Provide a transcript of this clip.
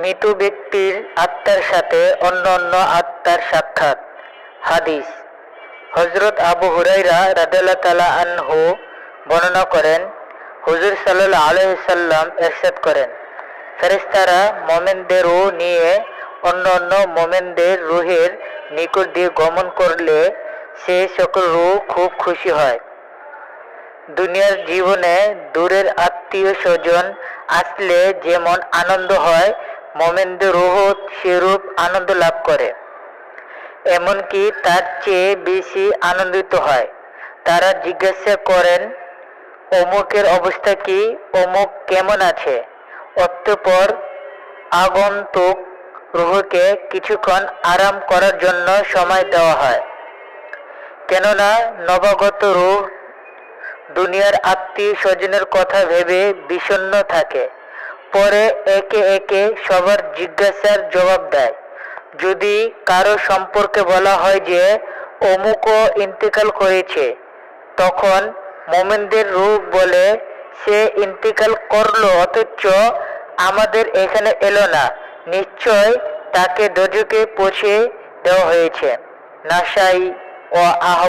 মৃত ব্যক্তির আত্মার সাথে অন্য অন্য আত্মার সাক্ষাৎ। হাদিস, হযরত আবু হুরায়রা রাদিয়াল্লাহু তাআলা আনহু বর্ণনা করেন, হুজুর সাল্লাল্লাহু আলাইহি সাল্লাম ইরশাদ করেন, ফেরেশতারা মুমিনদের রূহ নিয়ে অন্য অন্য মুমিনদের রূহের নিকট দিয়ে গমন করলে সে সকল রূহ খুব খুশি হয়। দুনিয়ার জীবনে দূরের আত্মীয় স্বজন আসলে যেমন আনন্দ হয়, মুমিনদের রূহ সেরূপ আনন্দ লাভ করে, এমনকি তার চেয়ে বেশি আনন্দিত হয়। তারা জিজ্ঞাসা করেন, অমুকের অবস্থা কি, অমুক কেমন আছে। অতঃপর আগন্তুক রূহকে কিছুক্ষণ আরাম করার জন্য সময় দেওয়া হয়, কেননা নবাগত রূহ দুনিয়ার আত্মীয় স্বজনের কথা ভেবে বিষণ্ণ থাকে। পরে একে একে সবার জিজ্ঞাসার জবাব দেয়। যদি কারো সম্পর্কে বলা হয় যে অমুকও ইন্তেকাল করেছে, তখন মুমিনদের রূহ বলে, সে ইন্তেকাল করলো অথচ আমাদের এখানে এলো না, নিশ্চয় তাকে দোজখে পৌঁছে দেওয়া হয়েছে। নাসাই ও আহ